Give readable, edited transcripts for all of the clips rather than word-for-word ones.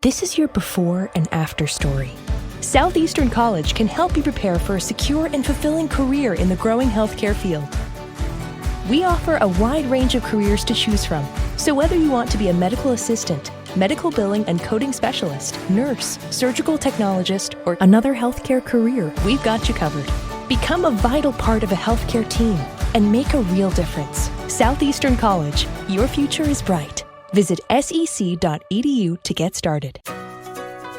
This is your before and after story. Southeastern College can help you prepare for a secure and fulfilling career in the growing healthcare field. We offer a wide range of careers to choose from. So whether you want to be a medical assistant, medical billing and coding specialist, nurse, surgical technologist, or another healthcare career, we've got you covered. Become a vital part of a healthcare team and make a real difference. Southeastern College, your future is bright. Visit sec.edu to get started.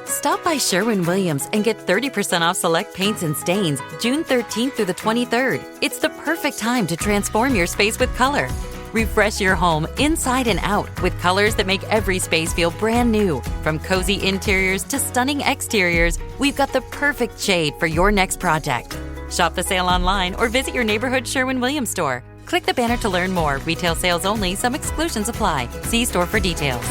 Stop by Sherwin-Williams and get 30% off select paints and stains June 13th through the 23rd. It's the perfect time to transform your space with color. Refresh your home inside and out with colors that make every space feel brand new. From cozy interiors to stunning exteriors, we've got the perfect shade for your next project. Shop the sale online or visit your neighborhood Sherwin-Williams store. Click the banner to learn more. Retail sales only. Some exclusions apply. See store for details.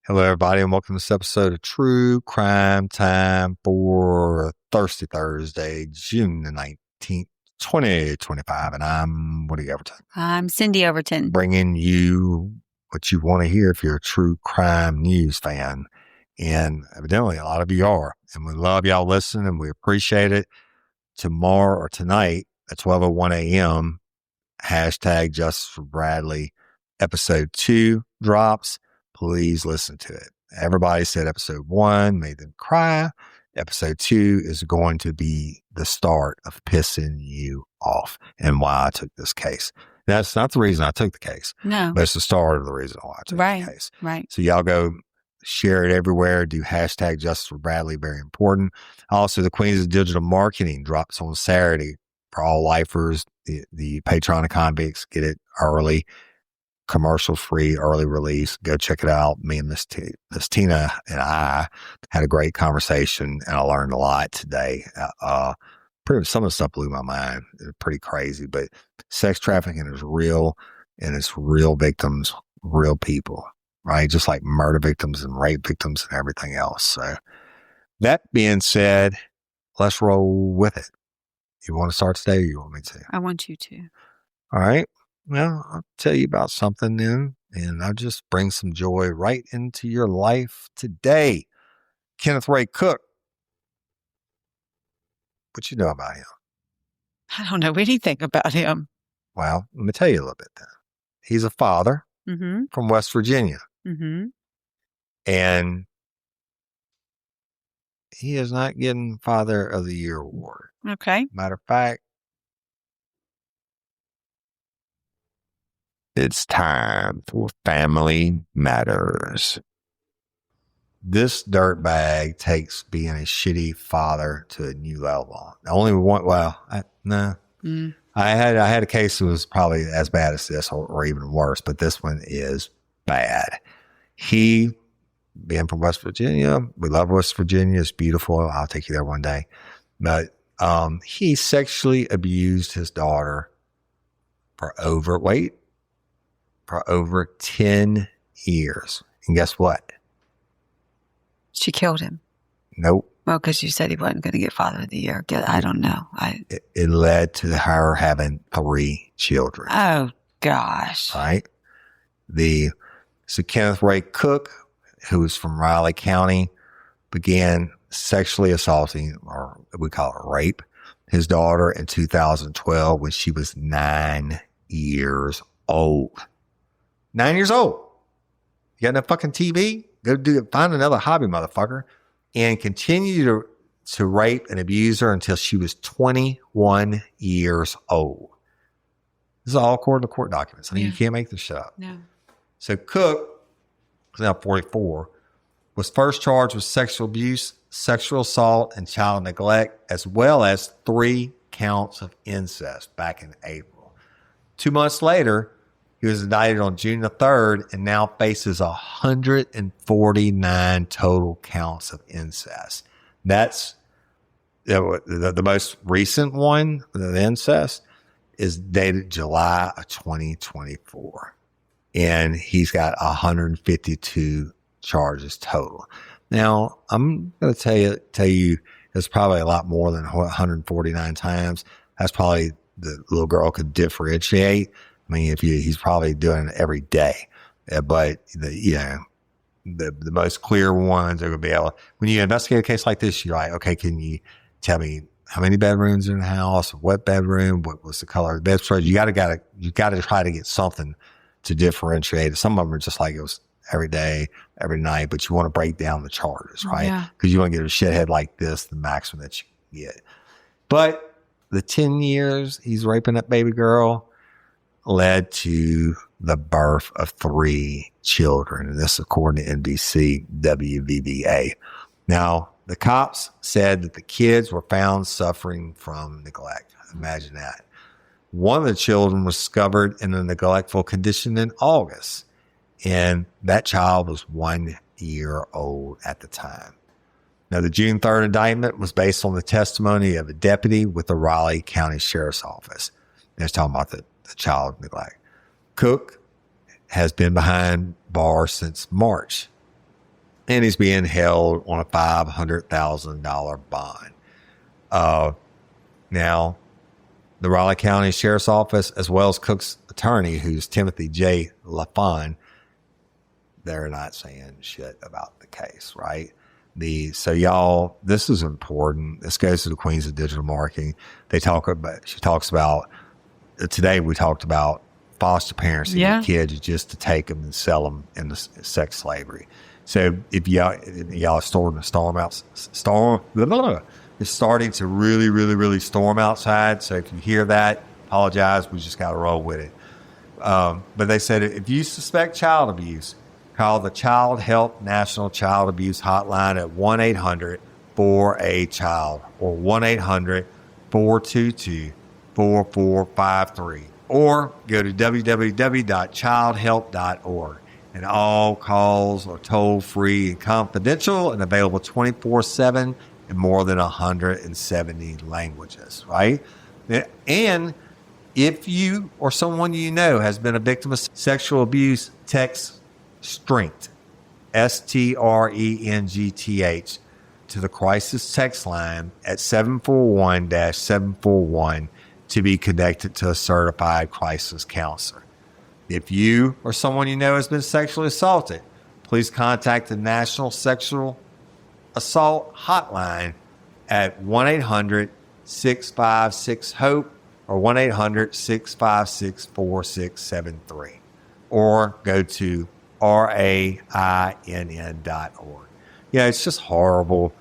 Hello, everybody, and welcome to this episode of True Crime Time for Thirsty Thursday, June the 19th, 2025. And I'm Woody Overton. I'm Cindy Overton. Bringing you what you want to hear if you're a true crime news fan. And evidently, a lot of you are. And we love y'all listening, and we appreciate it. Tomorrow or tonight at 12:01 a.m., hashtag Justice for Bradley, episode 2 drops. Please listen to it. Everybody said episode 1 made them cry. Episode 2 is going to be the start of pissing you off and why I took this case. That's not the reason I took the case. No. But it's the start of the reason why I took the case. Right. So y'all go share it everywhere. Do hashtag Justice for Bradley. Very important. Also, the Queens of Digital Marketing drops on Saturday for all lifers. The Patreon convicts get it early. Commercial free, early release. Go check it out. Me and Miss Tina and I had a great conversation, and I learned a lot today. Some of the stuff blew my mind. It's pretty crazy, but sex trafficking is real, and it's real victims, real people, right? Just like murder victims and rape victims and everything else. So that being said, let's roll with it. You want to start today, or you want me to? I want you to. All right. Well, I'll tell you about something then, and I'll just bring some joy right into your life today. Kenneth Ray Cook. What you know about him? I don't know anything about him. Well, let me tell you a little bit then. He's a father from West Virginia. And he is not getting Father of the Year award. Okay. Matter of fact, it's time for Family Matters. This dirtbag takes being a shitty father to a new level. The only one, I had a case that was probably as bad as this or even worse, but this one is bad. He, being from West Virginia, we love West Virginia. It's beautiful. I'll take you there one day. But he sexually abused his daughter for over 10 years. And guess what? She killed him. Nope. Well, because you said he wasn't going to get Father of the Year. I don't know. It led to her having 3 children. Oh, gosh. Right? So Kenneth Ray Cook, who was from Riley County, began sexually assaulting, or we call it rape, his daughter in 2012 when she was 9 years old. 9 years old. You got no fucking TV? Go find another hobby, motherfucker. And continue to rape and abuse her until she was 21 years old. This is all according to court documents. I mean, you can't make this shit up. No. So Cook, who's now 44, was first charged with sexual abuse, sexual assault, and child neglect, as well as 3 counts of incest back in April. 2 months later, he was indicted on June the 3rd and now faces 149 total counts of incest. That's the most recent one, the incest, is dated July of 2024. and he's got 152 charges total. Now, I'm going to tell you, it's probably a lot more than 149 times. That's probably the little girl could differentiate. I mean, he's probably doing it every day, but the most clear ones are going to be able. When you investigate a case like this, you're like, okay, can you tell me how many bedrooms are in the house? What bedroom? What was the color of the bedspread? You got to try to get something to differentiate it. Some of them are just like it was every day, every night, but you want to break down the charges, right? Because you want to get a shithead like this, the maximum that you can get. But the 10 years he's raping that baby girl led to the birth of 3 children. And this according to NBC WVBA. Now, the cops said that the kids were found suffering from neglect. Imagine that. One of the children was discovered in a neglectful condition in August, and that child was 1 year old at the time. Now, the June 3rd indictment was based on the testimony of a deputy with the Raleigh County Sheriff's Office. They're talking about the child neglect. Cook has been behind bars since March, and he's being held on a $500,000 bond. Now, the Raleigh County Sheriff's Office, as well as Cook's attorney, who's Timothy J. LaFon, they're not saying shit about the case, right? So y'all, this is important. This goes to the Queens of Digital Marketing. She talks about, today we talked about foster parents and get kids just to take them and sell them into sex slavery. So if y'all are starting to it's starting to really, really, really storm outside. So if you hear that, apologize. We just got to roll with it. But they said if you suspect child abuse, call the Child Help National Child Abuse Hotline at 1-800-4A-CHILD or 1-800-422-4453 or go to www.childhelp.org. And all calls are toll-free and confidential and available 24/7 in more than 170 languages, right? And if you or someone you know has been a victim of sexual abuse, text STRENGTH, STRENGTH, to the crisis text line at 741-741 to be connected to a certified crisis counselor. If you or someone you know has been sexually assaulted, please contact the National Sexual Assault Hotline at 1-800-656-HOPE or 1-800-656-4673 or go to RAINN.org. Yeah, it's just horrible.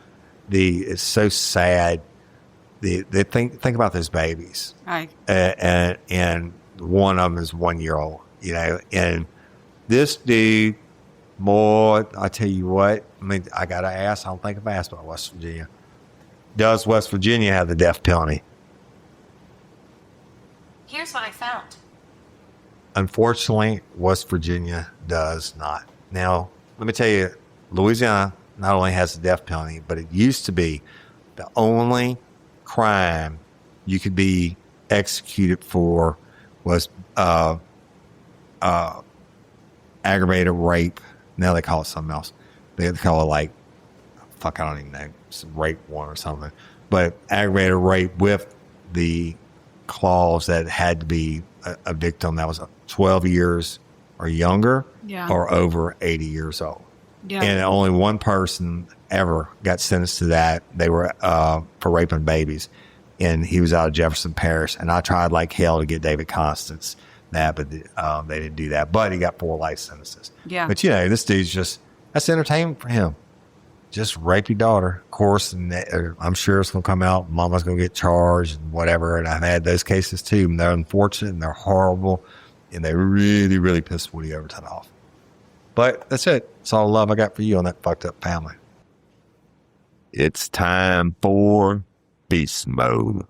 It's so sad. Think about those babies. Right. And one of them is 1 year old, and this dude, boy, I tell you what, I mean, I got to ask, I don't think I've asked about West Virginia. Does West Virginia have the death penalty? Here's what I found. Unfortunately, West Virginia does not. Now, let me tell you, Louisiana not only has the death penalty, but it used to be the only crime you could be executed for was aggravated rape. Now they call it something else. They call it I don't even know, some rape one or something. But aggravated rape with the clause that had to be a victim that was 12 years or younger or over 80 years old. Yeah. And only one person ever got sentenced to that. They were for raping babies. And he was out of Jefferson Parish. And I tried like hell to get David Constance that, but they didn't do that. But he got 4 life sentences. Yeah. But, this dude's that's entertainment for him. Just rape your daughter, of course, and I'm sure it's going to come out. Mama's going to get charged and whatever. And I've had those cases too. And they're unfortunate and they're horrible. And they really, really piss Woody Overton off. But that's it. It's all the love I got for you on that fucked up family. It's time for Beast Mode.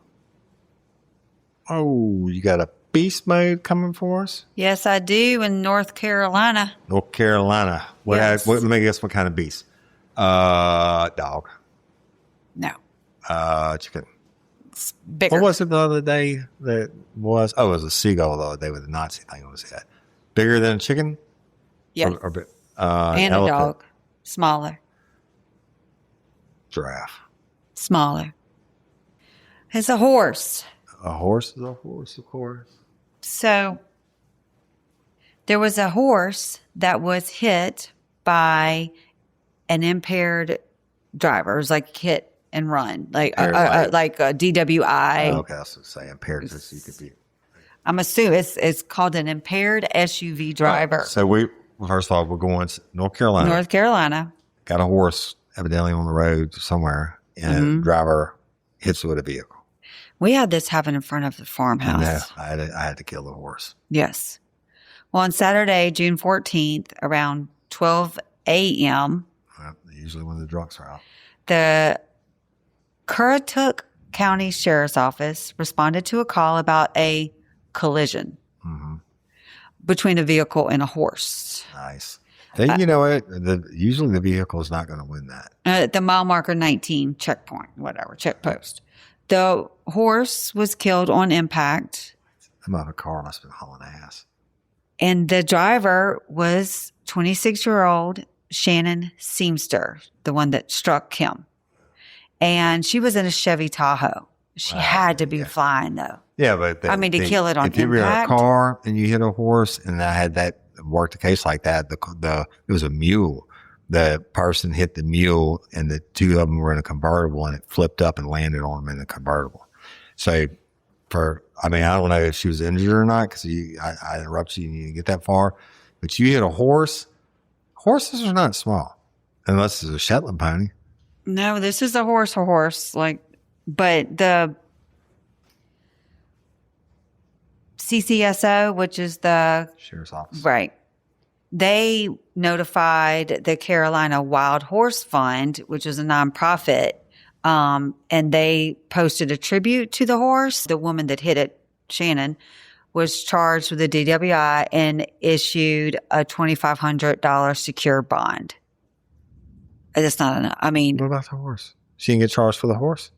Oh, you got a Beast Mode coming for us? Yes, I do, in North Carolina. North Carolina. Let me guess what kind of beast. Dog. No. Chicken. It's bigger. What was it the other day that was? Oh, it was a seagull the other day with a Nazi thing on his head. Bigger than a chicken? Yeah. And elephant? a dog. Smaller. Giraffe. Smaller. It's a horse. A horse is a horse, of course. So there was a horse that was hit by an impaired driver. It was like hit and run, like a DWI. Okay, I was going to say impaired because you could be. I'm assuming it's called an impaired SUV driver. So first of all, we're going to North Carolina. North Carolina. Got a horse evidently on the road somewhere, and a driver hits it with a vehicle. We had this happen in front of the farmhouse. No, I had to kill the horse. Yes. Well, on Saturday, June 14th, around 12 a.m., Usually when the drunks are out. the Currituck County Sheriff's Office responded to a call about a collision between a vehicle and a horse. Nice. You know what? Usually the vehicle is not going to win that. At the mile marker 19 checkpoint, check post. The horse was killed on impact. I'm out of a car must have been hauling ass. And the driver was 26-year-old Shannon Seamster, the one that struck him. And she was in a Chevy Tahoe. She had to be flying, though. Yeah, but to kill it on if you were in a impact. car and you hit a horse, and I had that worked a case like that, it was a mule. The person hit the mule, and the two of them were in a convertible, and it flipped up and landed on them in the convertible. So, I don't know if she was injured or not because I interrupted you and you didn't get that far, but you hit a horse. Horses are not small, unless it's a Shetland pony. No, this is a horse, but the CCSO, which is the Sheriff's Office. Right. They notified the Carolina Wild Horse Fund, which is a nonprofit, and they posted a tribute to the horse. The woman that hit it, Shannon, was charged with a DWI and issued a $2,500 secure bond. That's not enough. What about the horse? She didn't get charged for the horse?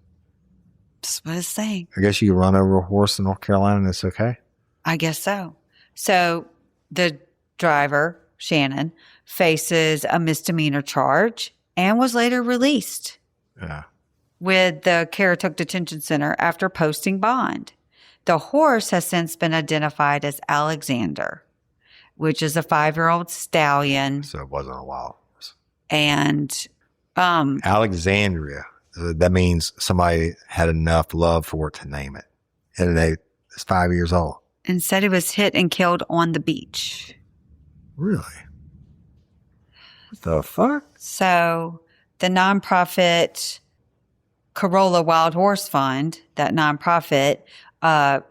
That's what it's saying. I guess you can run over a horse in North Carolina and it's okay? I guess so. So the driver, Shannon, faces a misdemeanor charge and was later released with the Currituck Detention Center after posting bond. The horse has since been identified as Alexander, which is a 5-year-old stallion. So it wasn't a wild horse. And Alexandria, that means somebody had enough love for it to name it. And it's 5 years old. And said he was hit and killed on the beach. Really? What the fuck? So the nonprofit Corolla Wild Horse Fund, that nonprofit,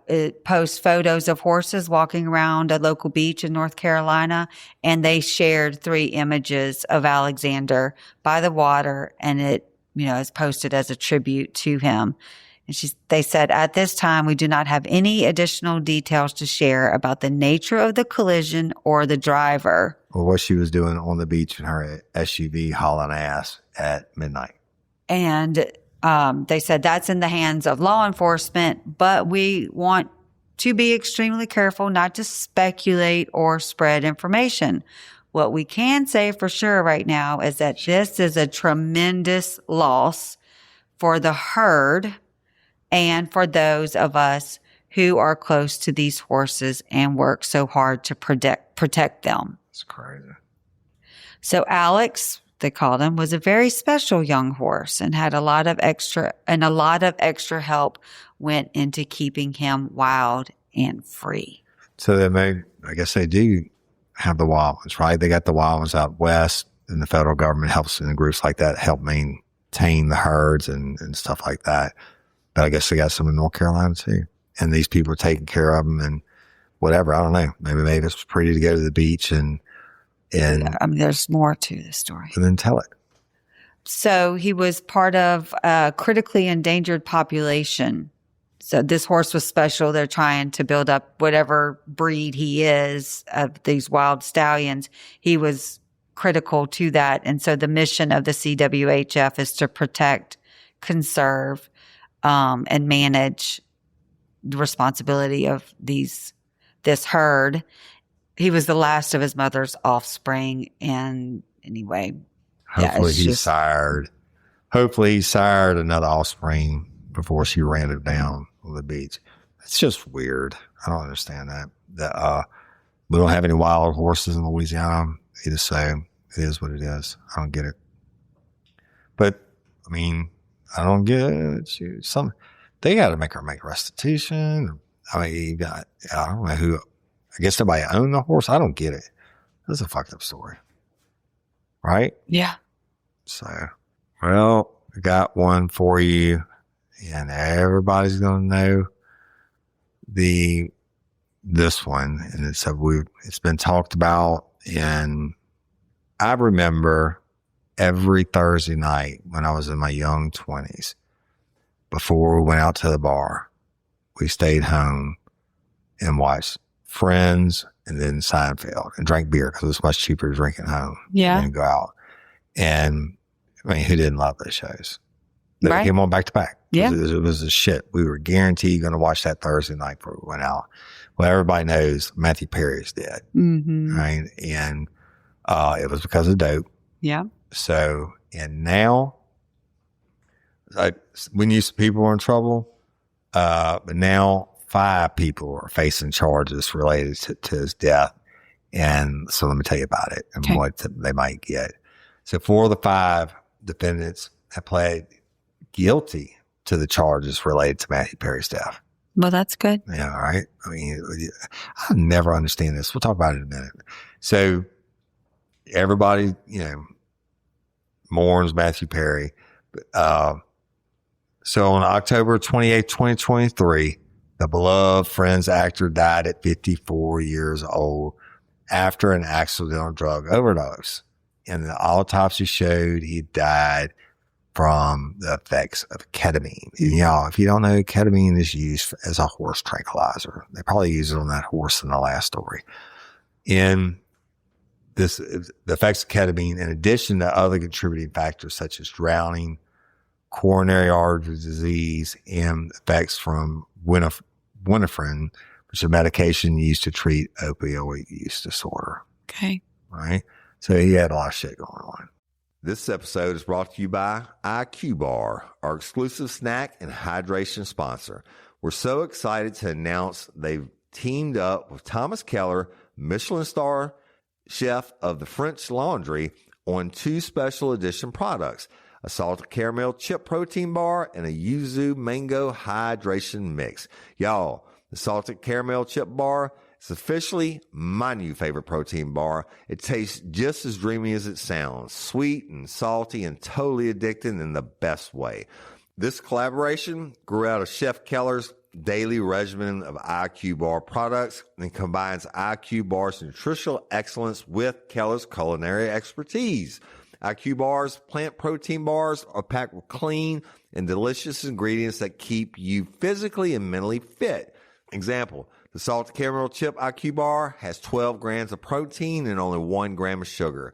it posts photos of horses walking around a local beach in North Carolina, and they shared 3 images of Alexander by the water, and it, is posted as a tribute to him. And they said, at this time, we do not have any additional details to share about the nature of the collision or the driver. Or what she was doing on the beach in her SUV hauling ass at midnight. And they said that's in the hands of law enforcement, but we want to be extremely careful not to speculate or spread information. What we can say for sure right now is that this is a tremendous loss for the herd and for those of us who are close to these horses and work so hard to protect them. It's crazy. So Alex, they called him, was a very special young horse and had a lot of extra help went into keeping him wild and free. So I guess they do have the wild ones, right? They got the wild ones out west, and the federal government helps in groups like that help maintain the herds and stuff like that. But I guess they got some in North Carolina too. And these people are taking care of them and whatever. I don't know. Maybe it's pretty to go to the beach and there's more to the story. And then tell it. So he was part of a critically endangered population. So this horse was special. They're trying to build up whatever breed he is of these wild stallions. He was critical to that. And so the mission of the CWHF is to protect, conserve, and manage the responsibility of this herd. He was the last of his mother's offspring. And anyway, Hopefully he sired another offspring before she ran it down on the beach. It's just weird. I don't understand that. We don't have any wild horses in Louisiana. It is what it is. I don't get it. But I mean, I don't get it. They got to make her make restitution. I mean, I don't know who. I guess somebody owned the horse. I don't get it. That's a fucked up story, right? Yeah. So, well, I got one for you, and everybody's gonna know this one, and it's been talked about, and I remember every Thursday night when I was in my young 20s, before we went out to the bar, we stayed home and watched Friends and then Seinfeld and drank beer because it was much cheaper to drink at home than go out. And I mean, who didn't love those shows? They came on back to back. Yeah. It was a shit. We were guaranteed going to watch that Thursday night before we went out. Well, everybody knows Matthew Perry is dead. Mm-hmm. Right. And it was because of dope. Yeah. So, and now, when used to people were in trouble, but now 5 people are facing charges related to his death. And so let me tell you about it and what they might get. So 4 of the 5 defendants have pled guilty to the charges related to Matthew Perry's death. Well, that's good. Yeah, right. I mean, I never understand this. We'll talk about it in a minute. So everybody, mourns Matthew Perry. So on October 28, 2023, the beloved Friends actor died at 54 years old after an accidental drug overdose. And the autopsy showed he died from the effects of ketamine. And, if you don't know, ketamine is used as a horse tranquilizer. They probably used it on that horse in the last story. The effects of ketamine, in addition to other contributing factors such as drowning, coronary artery disease, and effects from winephrine, which is a medication used to treat opioid use disorder. Okay. Right? So he had a lot of shit going on. This episode is brought to you by IQ Bar, our exclusive snack and hydration sponsor. We're so excited to announce they've teamed up with Thomas Keller, Michelin star chef of the French Laundry, on 2 special edition products, a salted caramel chip protein bar and a yuzu mango hydration mix. Y'all, the salted caramel chip bar is officially my new favorite protein bar. It tastes just as dreamy as it sounds, sweet and salty and totally addicting in the best way. This collaboration grew out of Chef Keller's daily regimen of IQ Bar products and combines IQ Bar's nutritional excellence with Keller's culinary expertise. IQ Bar's plant protein bars are packed with clean and delicious ingredients that keep you physically and mentally fit. Example, the salted caramel chip IQ Bar has 12 grams of protein and only 1 gram of sugar,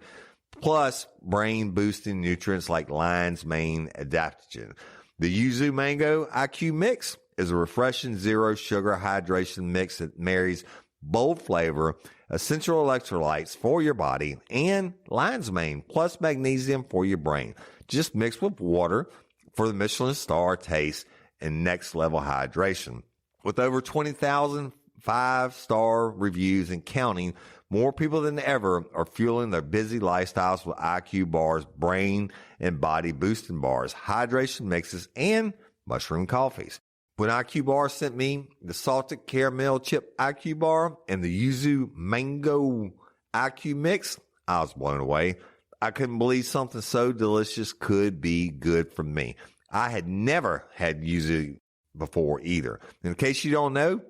plus brain-boosting nutrients like lion's mane adaptogen. The yuzu mango IQ mix is a refreshing zero-sugar hydration mix that marries bold flavor, essential electrolytes for your body, and lion's mane plus magnesium for your brain. Just mix with water for the Michelin star taste and next-level hydration. With over 20,000 5-star reviews and counting, more people than ever are fueling their busy lifestyles with IQ Bar's brain and body boosting bars, hydration mixes, and mushroom coffees. When IQ Bar sent me the salted caramel chip IQ Bar and the yuzu mango IQ mix, I was blown away. I couldn't believe something so delicious could be good for me. I had never had yuzu before either. In case you don't know,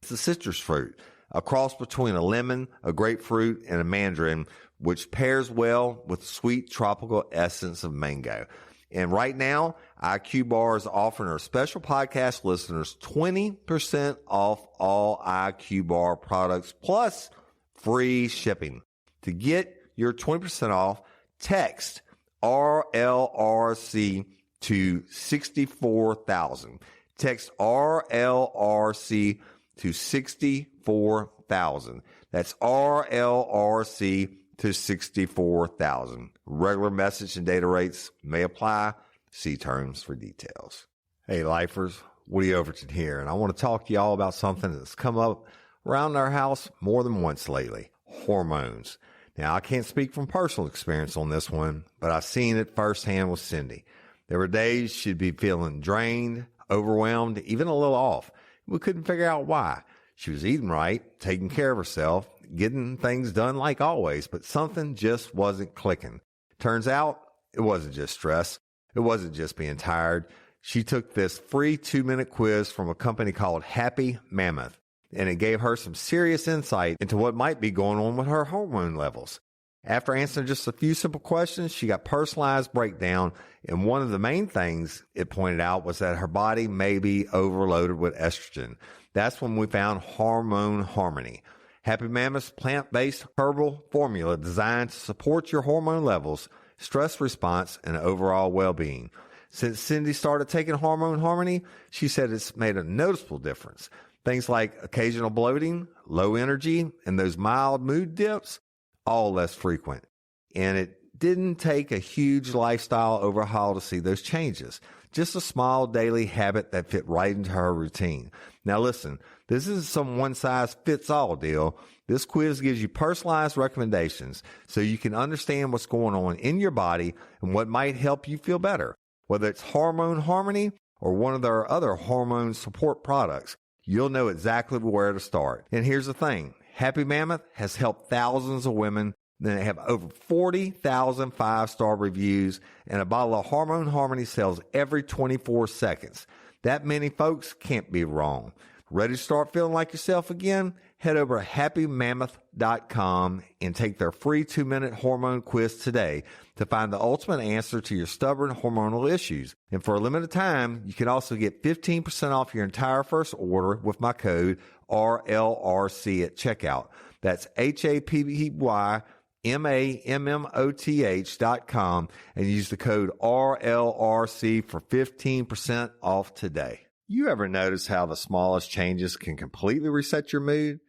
it's a citrus fruit, a cross between a lemon, a grapefruit, and a mandarin, which pairs well with the sweet tropical essence of mango. And right now, IQ Bar is offering our special podcast listeners 20% off all IQ Bar products plus free shipping. To get your 20% off, text RLRC to 64,000. Text RLRC to 64,000. That's RLRC to 64,000. Regular message and data rates may apply. See terms for details. Hey, lifers, Woody Overton here, and I want to talk to you all about something that's come up around our house more than once lately. Hormones. Now, I can't speak from personal experience on this one, but I've seen it firsthand with Cindy. There were days she'd be feeling drained, overwhelmed, even a little off. We couldn't figure out why. She was eating right, taking care of herself, getting things done like always, but something just wasn't clicking. Turns out it wasn't just stress. It wasn't just being tired. She took this free 2-minute quiz from a company called Happy Mammoth, and it gave her some serious insight into what might be going on with her hormone levels. After answering just a few simple questions, she got personalized breakdown, and one of the main things it pointed out was that her body may be overloaded with estrogen. That's when we found Hormone Harmony. Happy Mammoth's plant-based herbal formula designed to support your hormone levels, stress response, and overall well-being. Since Cindy started taking Hormone Harmony, she said it's made a noticeable difference. Things like occasional bloating, low energy, and those mild mood dips, all less frequent. And it didn't take a huge lifestyle overhaul to see those changes. Just a small daily habit that fit right into her routine. Now listen, this isn't some one-size-fits-all deal. This quiz gives you personalized recommendations so you can understand what's going on in your body and what might help you feel better. Whether it's Hormone Harmony or one of their other hormone support products, you'll know exactly where to start. And here's the thing. Happy Mammoth has helped thousands of women. They have over 40,000 5-star reviews, and a bottle of Hormone Harmony sells every 24 seconds. That many folks can't be wrong. Ready to start feeling like yourself again? Head over to happymammoth.com and take their free 2-minute hormone quiz today to find the ultimate answer to your stubborn hormonal issues. And for a limited time, you can also get 15% off your entire first order with my code RLRC at checkout. That's HAPPYMAMMOTH.com and use the code RLRC for 15% off today. You ever notice how the smallest changes can completely reset your mood?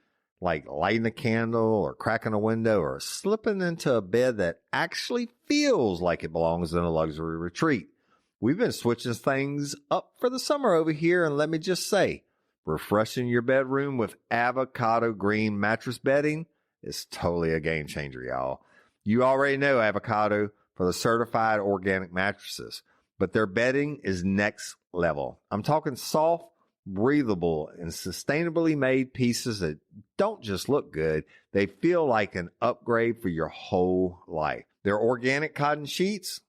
Like lighting a candle or cracking a window or slipping into a bed that actually feels like it belongs in a luxury retreat. We've been switching things up for the summer over here, and let me just say, refreshing your bedroom with avocado green mattress bedding is totally a game changer, y'all. You already know Avocado for the certified organic mattresses, but their bedding is next level. I'm talking soft, breathable, and sustainably made pieces that don't just look good. They feel like an upgrade for your whole life. Their organic cotton sheets,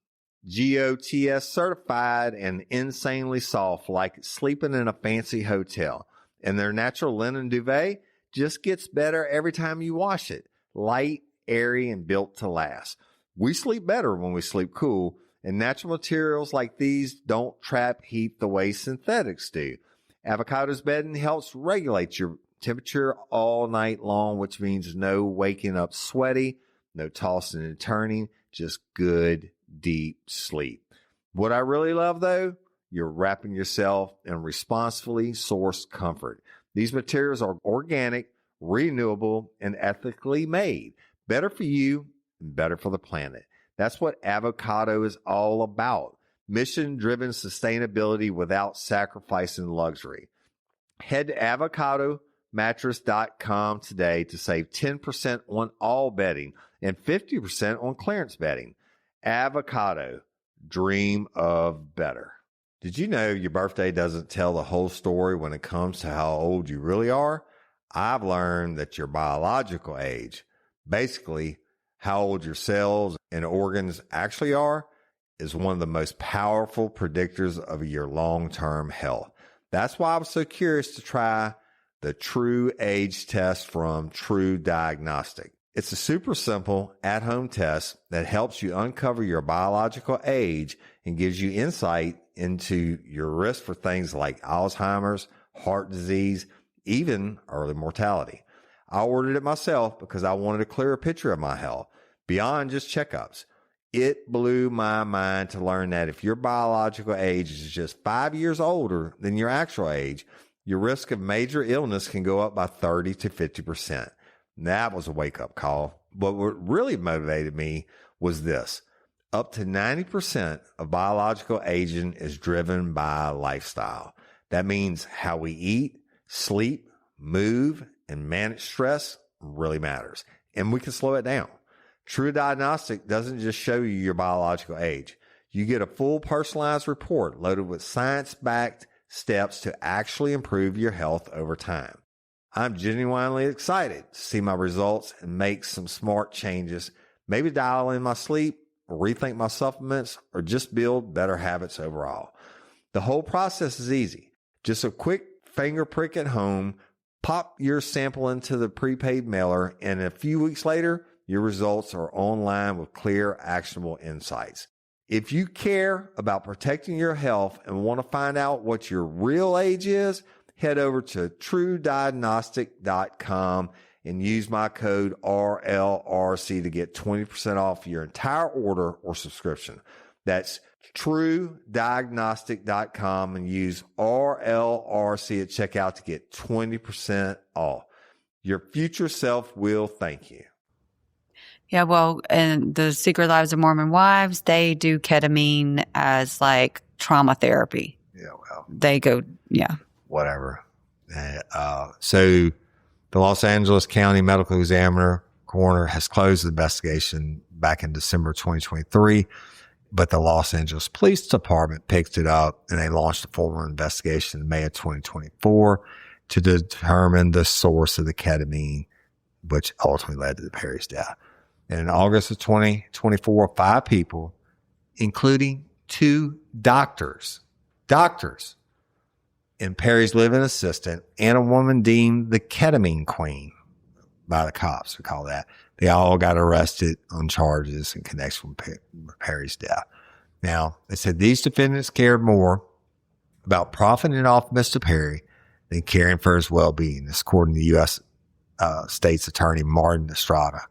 GOTS certified and insanely soft, like sleeping in a fancy hotel. And their natural linen duvet just gets better every time you wash it. Light, airy, and built to last. We sleep better when we sleep cool, and natural materials like these don't trap heat the way synthetics do. Avocado's bedding helps regulate your temperature all night long, which means no waking up sweaty, no tossing and turning, just good, deep sleep. What I really love, though, you're wrapping yourself in responsibly sourced comfort. These materials are organic, renewable, and ethically made. Better for you and better for the planet. That's what Avocado is all about. Mission-driven sustainability without sacrificing luxury. Head to avocadomattress.com today to save 10% on all bedding and 50% on clearance bedding. Avocado. Dream of better. Did you know your birthday doesn't tell the whole story when it comes to how old you really are? I've learned that your biological age, basically how old your cells and organs actually are, is one of the most powerful predictors of your long-term health. That's why I was so curious to try the True Age test from True Diagnostic. It's a super simple at-home test that helps you uncover your biological age and gives you insight into your risk for things like Alzheimer's, heart disease, even early mortality. I ordered it myself because I wanted a clearer picture of my health beyond just checkups. It blew my mind to learn that if your biological age is just 5 years older than your actual age, your risk of major illness can go up by 30 to 50%. That was a wake-up call. But what really motivated me was this. Up to 90% of biological aging is driven by lifestyle. That means how we eat, sleep, move, and manage stress really matters. And we can slow it down. True Diagnostic doesn't just show you your biological age. You get a full personalized report loaded with science-backed steps to actually improve your health over time. I'm genuinely excited to see my results and make some smart changes, maybe dial in my sleep, or rethink my supplements, or just build better habits overall. The whole process is easy. Just a quick finger prick at home, pop your sample into the prepaid mailer, and a few weeks later, your results are online with clear, actionable insights. If you care about protecting your health and want to find out what your real age is, head over to truediagnostic.com and use my code RLRC to get 20% off your entire order or subscription. That's truediagnostic.com and use RLRC at checkout to get 20% off. Your future self will thank you. Yeah, well, and the Secret Lives of Mormon Wives, they do ketamine as like trauma therapy. Yeah, well. They go, yeah. Whatever. So the Los Angeles County Medical Examiner coroner has closed the investigation back in December 2023, but the Los Angeles Police Department picked it up and they launched a full investigation in May of 2024 to determine the source of the ketamine, which ultimately led to Perry's death. And in August of 2024, 5 people, including 2 doctors, and Perry's living assistant, and a woman deemed the ketamine queen by the cops, we call that. They all got arrested on charges in connection with Perry's death. Now, they said these defendants cared more about profiting off Mr. Perry than caring for his well-being. This according to U.S. State's Attorney Martin Estrada.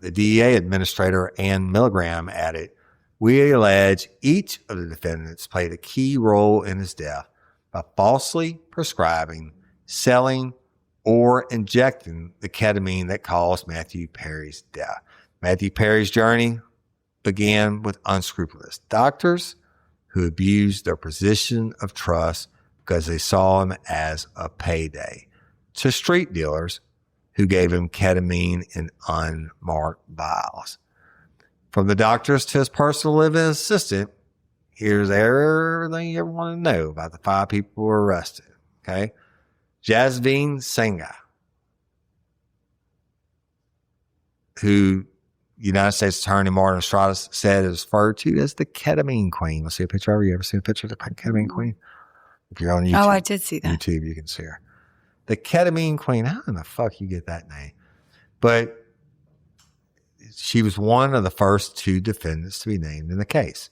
The DEA administrator Ann Milgram added, "We allege each of the defendants played a key role in his death by falsely prescribing, selling, or injecting the ketamine that caused Matthew Perry's death." Matthew Perry's journey began with unscrupulous doctors who abused their position of trust because they saw him as a payday, to street dealers who gave him ketamine in unmarked vials. From the doctors to his personal living assistant, here's everything you ever want to know about the 5 people who were arrested. Okay. Jasveen Singha, who United States Attorney Martin Estrada said is referred to as the ketamine queen. Let's see a picture of her. You ever seen a picture of the ketamine queen? If you're on YouTube. Oh, I did see that. YouTube, you can see her. The ketamine queen. How in the fuck you get that name? But she was one of the first 2 defendants to be named in the case.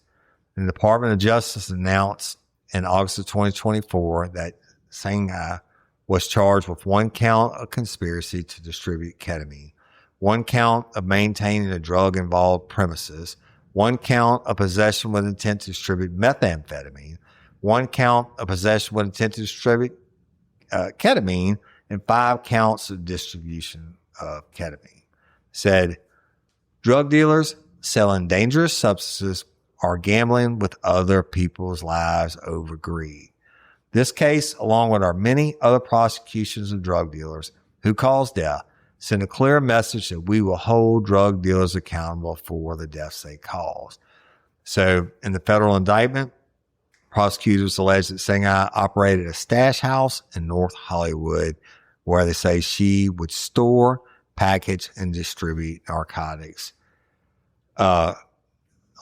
And the Department of Justice announced in August of 2024 that Singha was charged with 1 count of conspiracy to distribute ketamine, 1 count of maintaining a drug-involved premises, 1 count of possession with intent to distribute methamphetamine, 1 count of possession with intent to distribute ketamine, and 5 counts of distribution of ketamine. Said, drug dealers selling dangerous substances are gambling with other people's lives over greed. This case, along with our many other prosecutions of drug dealers who cause death, send a clear message that we will hold drug dealers accountable for the deaths they cause. So in the federal indictment, prosecutors allege that Singha operated a stash house in North Hollywood where they say she would store, package, and distribute narcotics.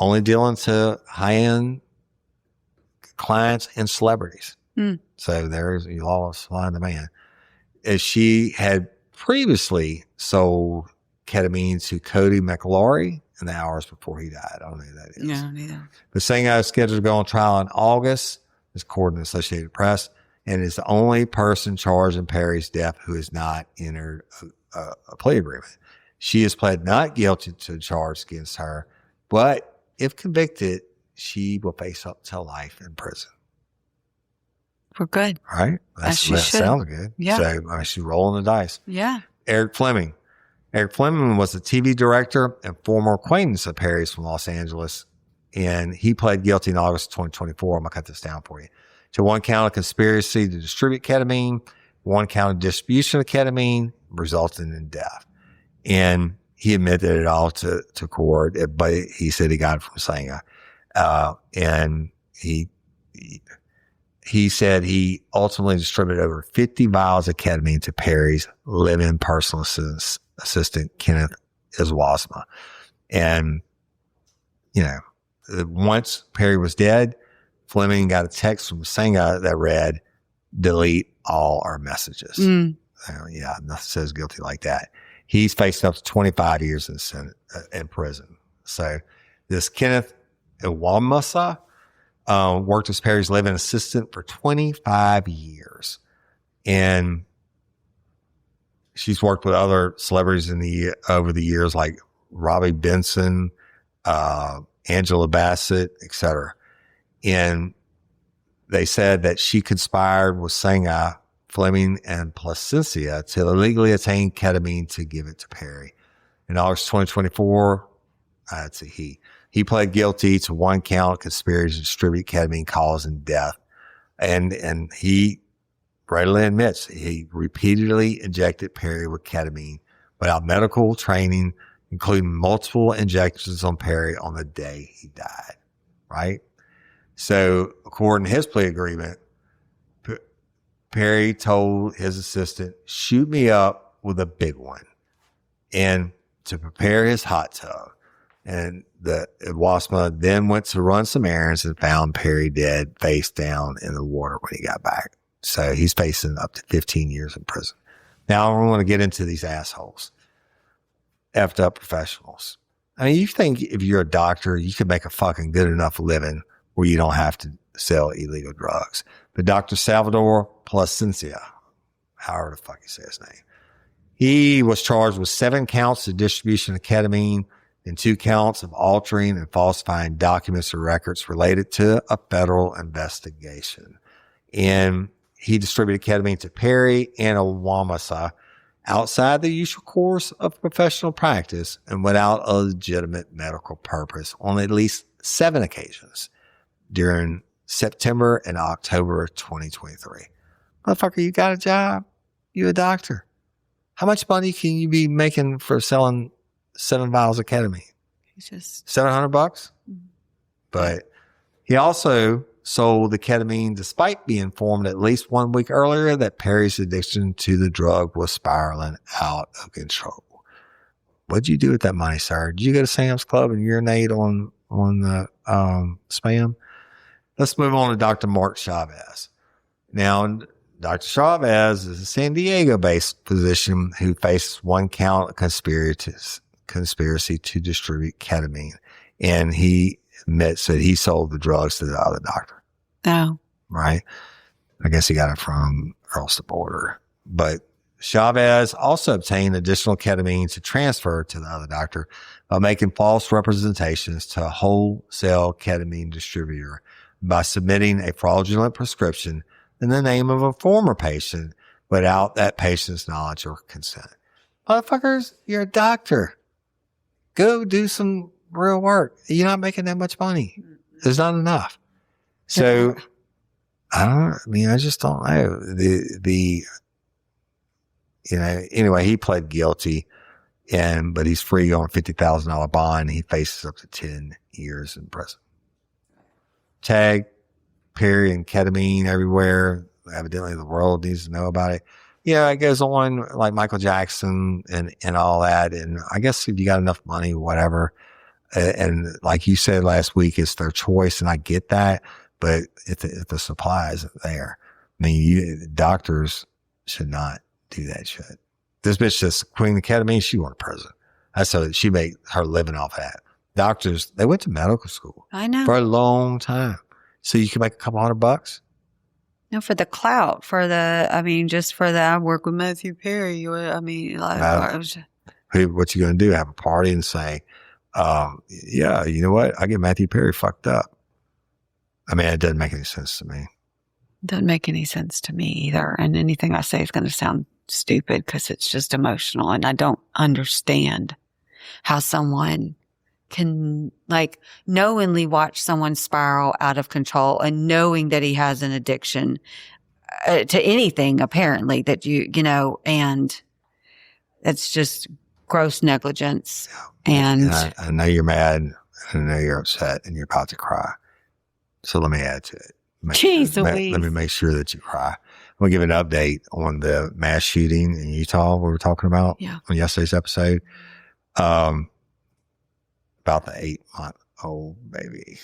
Only dealing to high-end clients and celebrities. So there's you lost supply and demand. As she had previously sold ketamine to Cody McLaury in the hours before he died. I don't know who that is. No, neither. But Singha is scheduled to go on trial in August, as according to the Associated Press, and is the only person charged in Perry's death who has not entered a plea agreement. She has pled not guilty to the charge against her, but if convicted, she will face up to life in prison. We're good. All right? That sounds good. Yeah. So she's rolling the dice. Yeah. Eric Fleming, Eric Fleming was a TV director and former acquaintance of Perry's from Los Angeles, and he pled guilty in August 2024. I'm going to cut this down for you. To 1 count of conspiracy to distribute ketamine, 1 count of distribution of ketamine, resulting in death. And he admitted it all to court, but he said he got it from Senga. And he said he ultimately distributed over 50 vials of ketamine to Perry's live-in personal assistant, Kenneth Iswasma. And, once Perry was dead, Fleming got a text from Senga that read, delete all our messages. Nothing says guilty like that. He's faced up to 25 years in prison. So this Kenneth Iswasma worked as Perry's live-in assistant for 25 years. And she's worked with other celebrities over the years, like Robbie Benson, Angela Bassett, etc. And they said that she conspired with Senga, Fleming, and Placencia to illegally attain ketamine to give it to Perry. In August 2024, that's a he. He pled guilty to 1 count of conspiracy to distribute ketamine causing death. And he readily admits he repeatedly injected Perry with ketamine without medical training, including multiple injections on Perry on the day he died. Right? So according to his plea agreement, Perry told his assistant, shoot me up with a big one, and to prepare his hot tub. And the Wasma then went to run some errands and found Perry dead face down in the water when he got back. So he's facing up to 15 years in prison. Now I want to get into these assholes. Effed up professionals. I mean, you think if you're a doctor, you could make a fucking good enough living where you don't have to sell illegal drugs. But Dr. Salvador Placencia, however the fuck you say his name, he was charged with 7 counts of distribution of ketamine and 2 counts of altering and falsifying documents or records related to a federal investigation. And he distributed ketamine to Perry and Awamasa outside the usual course of professional practice and without a legitimate medical purpose on at least 7 occasions during September and October of 2023. Motherfucker, you got a job. You a doctor. How much money can you be making for selling 7 vials of ketamine? He's just $700. Mm-hmm. But he also sold the ketamine despite being informed at least 1 week earlier that Perry's addiction to the drug was spiraling out of control. What'd you do with that money, sir? Did you go to Sam's Club and urinate on the Spam? Let's move on to Dr. Mark Chavez. Now, Dr. Chavez is a San Diego-based physician who faces 1 count of conspiracy to distribute ketamine. And he admits that he sold the drugs to the other doctor. Oh. Right? I guess he got it from across the border. But Chavez also obtained additional ketamine to transfer to the other doctor by making false representations to a wholesale ketamine distributor by submitting a fraudulent prescription in the name of a former patient without that patient's knowledge or consent. Motherfuckers, you're a doctor. Go do some real work. You're not making that much money. There's not enough. So, I just don't know. Anyway, he pled guilty but he's free on a $50,000 bond. He faces up to 10 years in prison. Tag Perry and ketamine everywhere. Evidently the world needs to know about it. It goes on like Michael Jackson and all that. And I guess if you got enough money, whatever. And like you said last week, it's their choice. And I get that. But if the supply isn't there, I mean, doctors should not do that shit. This bitch just queen of ketamine, she went to prison. That's so she made her living off that. Doctors, they went to medical school. I know. For a long time. So you can make a couple $100. No, for the clout, just for the, I work with Matthew Perry. What you going to do? Have a party and say, yeah, you know what? I get Matthew Perry fucked up. I mean, it doesn't make any sense to me. Doesn't make any sense to me either. And anything I say is going to sound stupid because it's just emotional. And I don't understand how someone can like knowingly watch someone spiral out of control and knowing that he has an addiction to anything, apparently, that you know, and it's just gross negligence. And I know you're mad, and I know you're upset, and you're about to cry. So let me add to it. Let me make sure that you cry. I'm going to give an update on the mass shooting in Utah we were talking about on yesterday's episode. About the 8-month-old baby.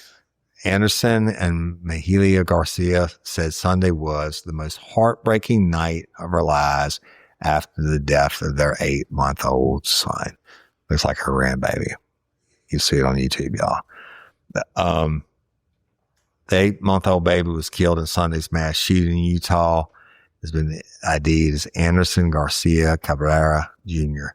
Anderson and Mahalia Garcia said Sunday was the most heartbreaking night of her lives after the death of their 8-month-old son. Looks like her grandbaby. You see it on YouTube, y'all. The 8-month-old baby was killed in Sunday's mass shooting in Utah. Has been ID'd as Anderson Garcia Cabrera Jr.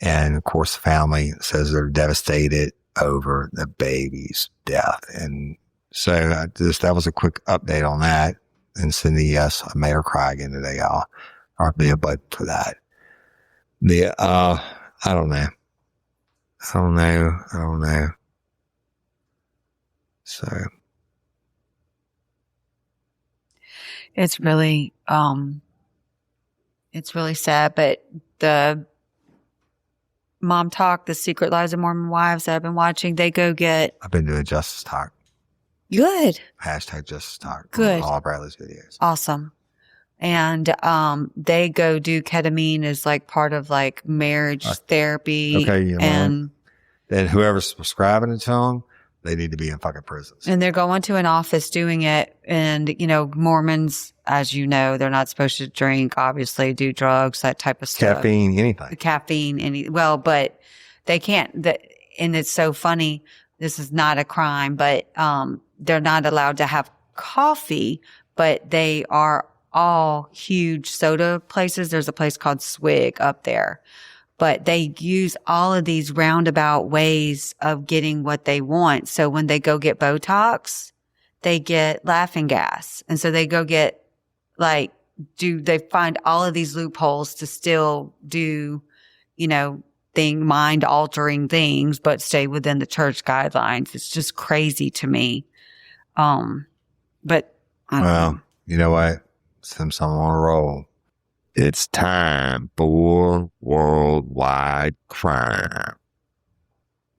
And of course, the family says they're devastated over the baby's death. And so that was a quick update on that. And Cindy, yes, I made her cry again today, y'all. I'll be a bud for that. I don't know. So. It's really sad, but the Mom Talk, The Secret Lives of Mormon Wives that I've been watching, they go get... I've been doing Justice Talk. Good. Hashtag Justice Talk. Good. All Bradley's videos. Awesome. And they go do ketamine as like part of like marriage therapy. Okay, you know and then whoever's prescribing it to them, they need to be in fucking prisons. And they're going to an office doing it. And, you know, Mormons, as you know, they're not supposed to drink, obviously, do drugs, that type of stuff. Caffeine, anything. Caffeine, but they can't. And it's so funny. This is not a crime, but they're not allowed to have coffee, but they are all huge soda places. There's a place called Swig up there. But they use all of these roundabout ways of getting what they want. So when they go get Botox, they get laughing gas. And so they go get they find all of these loopholes to still do, you know, mind altering things, but stay within the church guidelines. It's just crazy to me. But I don't know. You know what? Since I'm on a roll, it's time for worldwide crime.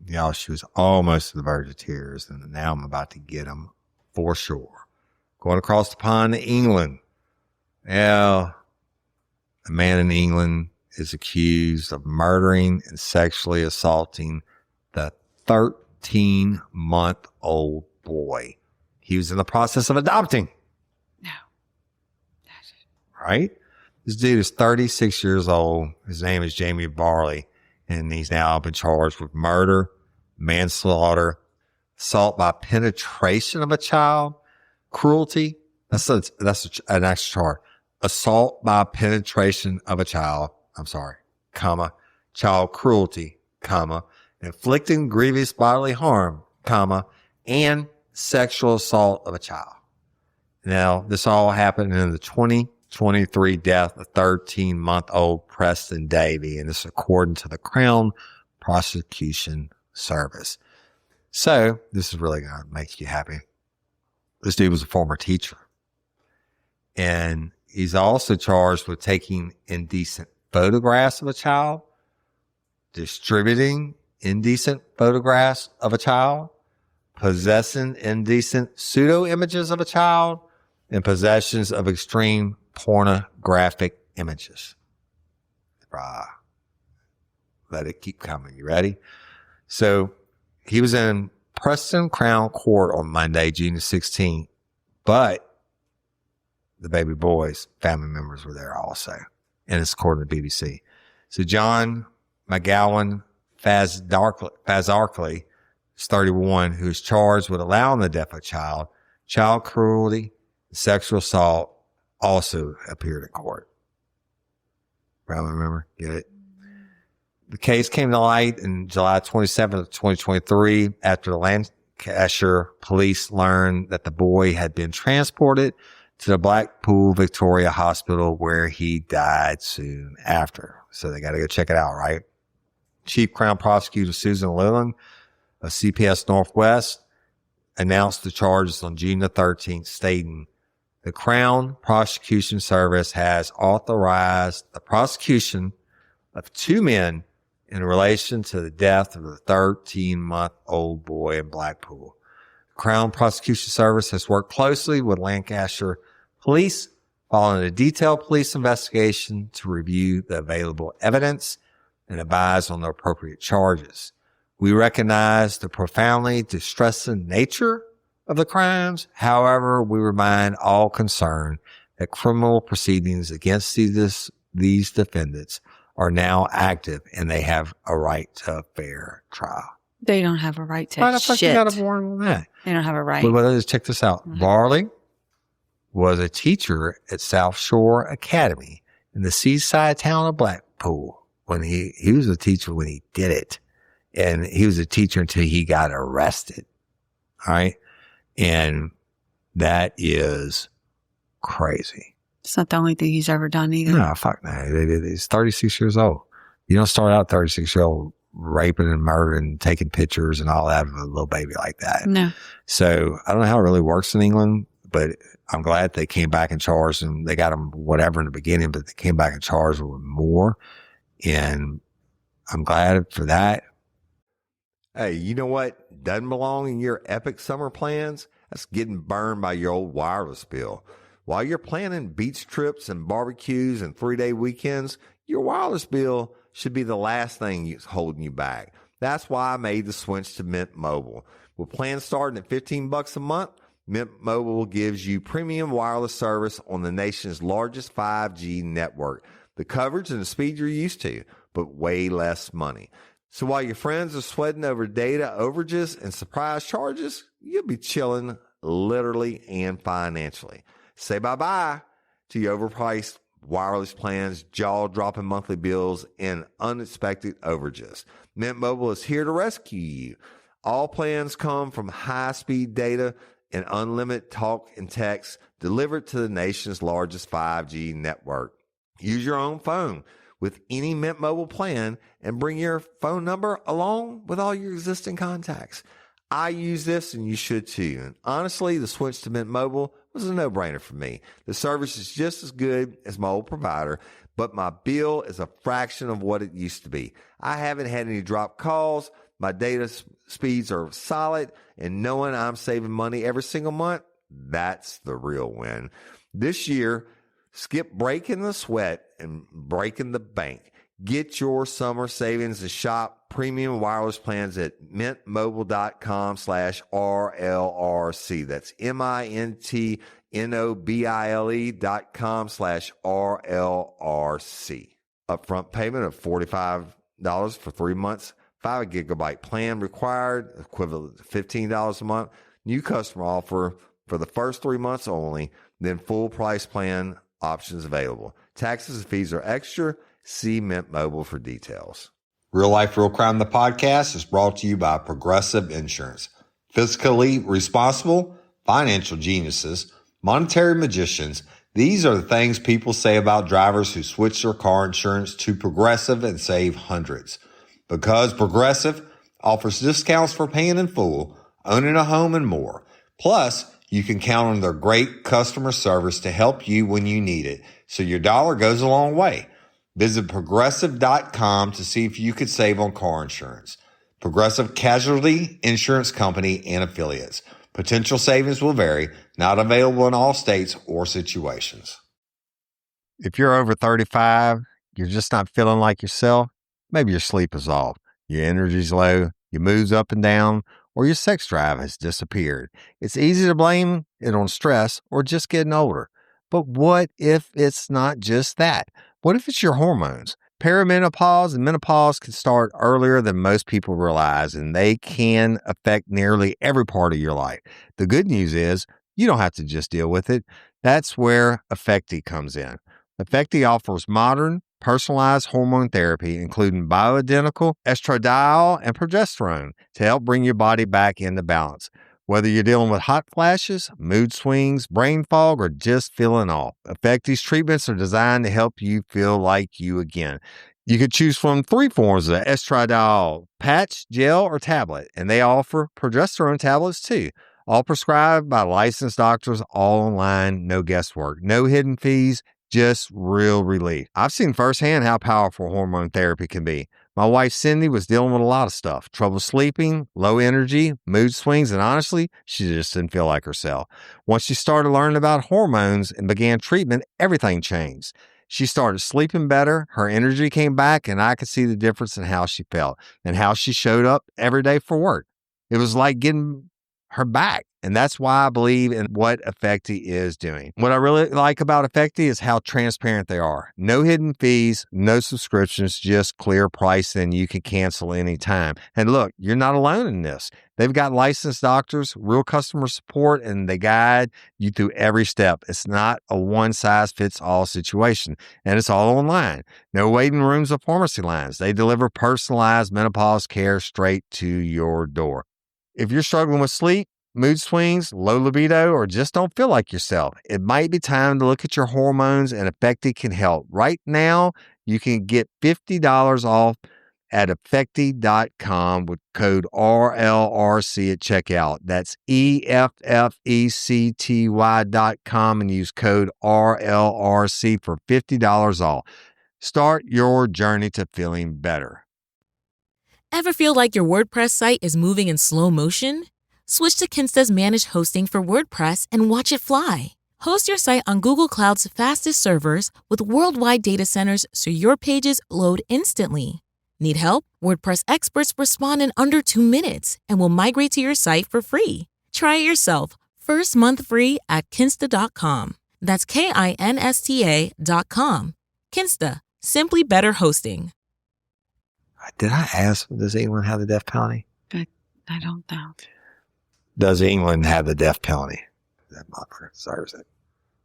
Y'all, she was almost to the verge of tears, and now I'm about to get them for sure. Going across the pond to England. Yeah, a man in England is accused of murdering and sexually assaulting the 13-month-old boy he was in the process of adopting. No. Right? This dude is 36 years old. His name is Jamie Barley, and he's now been charged with murder, manslaughter, assault by penetration of a child, cruelty. That's an extra charge. Assault by penetration of a child. Child cruelty, inflicting grievous bodily harm, and sexual assault of a child. Now, this all happened in the 2023 death of 13-month-old Preston Davy, and this according to the Crown Prosecution Service. So, this is really going to make you happy. This dude was a former teacher. And he's also charged with taking indecent photographs of a child, distributing indecent photographs of a child, possessing indecent pseudo-images of a child, and possessions of extreme pornographic images. Let it keep coming. You ready? So he was in Preston Crown Court on Monday, June 16th, but the baby boy's family members were there also. And it's according to the BBC. So John McGowan Fazarkley is 31, who is charged with allowing the death of a child cruelty, and sexual assault, also appeared in court. Probably remember? Get it? The case came to light in July 27th of 2023 after the Lancashire police learned that the boy had been transported to the Blackpool Victoria Hospital, where he died soon after. So they got to go check it out, right? Chief Crown Prosecutor Susan Leland of CPS Northwest announced the charges on June the 13th, stating, the Crown Prosecution Service has authorized the prosecution of 2 men in relation to the death of the 13-month-old boy in Blackpool. The Crown Prosecution Service has worked closely with Lancaster Police following a detailed police investigation to review the available evidence and advise on the appropriate charges. We recognize the profoundly distressing nature of the crimes. However, we remind all concerned that criminal proceedings against these defendants are now active and they have a right to a fair trial. They don't have a right to Why the fuck you shit. gotta warn on that? They don't have a right. But let's check this out. Varley was a teacher at South Shore Academy in the seaside town of Blackpool. When he was a teacher when he did it. And he was a teacher until he got arrested. All right. And that is crazy. It's not the only thing he's ever done either. No, fuck no. He's 36 years old. You don't start out 36-year-old raping and murdering and taking pictures and all that of a little baby like that. No. So I don't know how it really works in England, but I'm glad they came back and charged him. They got him whatever in the beginning, but they came back and charged him with more. And I'm glad for that. Hey, you know what doesn't belong in your epic summer plans? That's getting burned by your old wireless bill. While you're planning beach trips and barbecues and 3-day weekends, your wireless bill should be the last thing holding you back. That's why I made the switch to Mint Mobile. With plans starting at $15 a month, Mint Mobile gives you premium wireless service on the nation's largest 5G network. The coverage and the speed you're used to, but way less money. So while your friends are sweating over data overages and surprise charges, you'll be chilling literally and financially. Say bye-bye to your overpriced wireless plans, jaw-dropping monthly bills, and unexpected overages. Mint Mobile is here to rescue you. All plans come from high-speed data and unlimited talk and text delivered to the nation's largest 5G network. Use your own phone with any Mint Mobile plan and bring your phone number along with all your existing contacts. I use this and you should too. And honestly, the switch to Mint Mobile was a no-brainer for me. The service is just as good as my old provider, but my bill is a fraction of what it used to be. I haven't had any dropped calls. My data speeds are solid, and knowing I'm saving money every single month, that's the real win. This year, skip breaking the sweat and breaking the bank. Get your summer savings and shop premium wireless plans at mintmobile.com/RLRC. That's mintmobile.com/RLRC. Upfront payment of $45 for 3 months. 5 gigabyte plan required, equivalent to $15 a month. New customer offer for the first 3 months only. Then full price plan options available. Taxes and fees are extra. See Mint Mobile for details. Real Life, Real Crime, the podcast is brought to you by Progressive Insurance. Fiscally responsible, financial geniuses, monetary magicians. These are the things people say about drivers who switch their car insurance to Progressive and save hundreds. Because Progressive offers discounts for paying in full, owning a home, and more. Plus, you can count on their great customer service to help you when you need it, so your dollar goes a long way. Visit Progressive.com to see if you could save on car insurance. Progressive Casualty Insurance Company and Affiliates. Potential savings will vary, not available in all states or situations. If you're over 35, you're just not feeling like yourself, maybe your sleep is off, your energy's low, your mood's up and down, or your sex drive has disappeared. It's easy to blame it on stress or just getting older. But what if it's not just that? What if it's your hormones? Perimenopause and menopause can start earlier than most people realize, and they can affect nearly every part of your life. The good news is you don't have to just deal with it. That's where Effecti comes in. Effecti offers modern, personalized hormone therapy, including bioidentical estradiol and progesterone, to help bring your body back into balance. Whether you're dealing with hot flashes, mood swings, brain fog, or just feeling off, Effecti's treatments are designed to help you feel like you again. You could choose from 3 forms of estradiol, patch, gel, or tablet, and they offer progesterone tablets too. All prescribed by licensed doctors, all online, no guesswork, no hidden fees, just real relief. I've seen firsthand how powerful hormone therapy can be. My wife, Cindy, was dealing with a lot of stuff, trouble sleeping, low energy, mood swings, and honestly, she just didn't feel like herself. Once she started learning about hormones and began treatment, everything changed. She started sleeping better, her energy came back, and I could see the difference in how she felt and how she showed up every day for work. It was like getting her back. And that's why I believe in what Effecti is doing. What I really like about Effecti is how transparent they are. No hidden fees, no subscriptions, just clear price, and you can cancel anytime. And look, you're not alone in this. They've got licensed doctors, real customer support, and they guide you through every step. It's not a one-size-fits-all situation, and it's all online. No waiting rooms or pharmacy lines. They deliver personalized menopause care straight to your door. If you're struggling with sleep, mood swings, low libido, or just don't feel like yourself, it might be time to look at your hormones, and Effecti can help. Right now, you can get $50 off at Effecti.com with code RLRC at checkout. That's EFFECTY.com and use code RLRC for $50 off. Start your journey to feeling better. Ever feel like your WordPress site is moving in slow motion? Switch to Kinsta's managed hosting for WordPress and watch it fly. Host your site on Google Cloud's fastest servers with worldwide data centers so your pages load instantly. Need help? WordPress experts respond in under 2 minutes and will migrate to your site for free. Try it yourself. First month free at Kinsta.com. That's KINSTA.com. Kinsta. Simply better hosting. Did I ask, does England have the death penalty? I don't know. Does England have the death penalty? That motherfucker deserves it.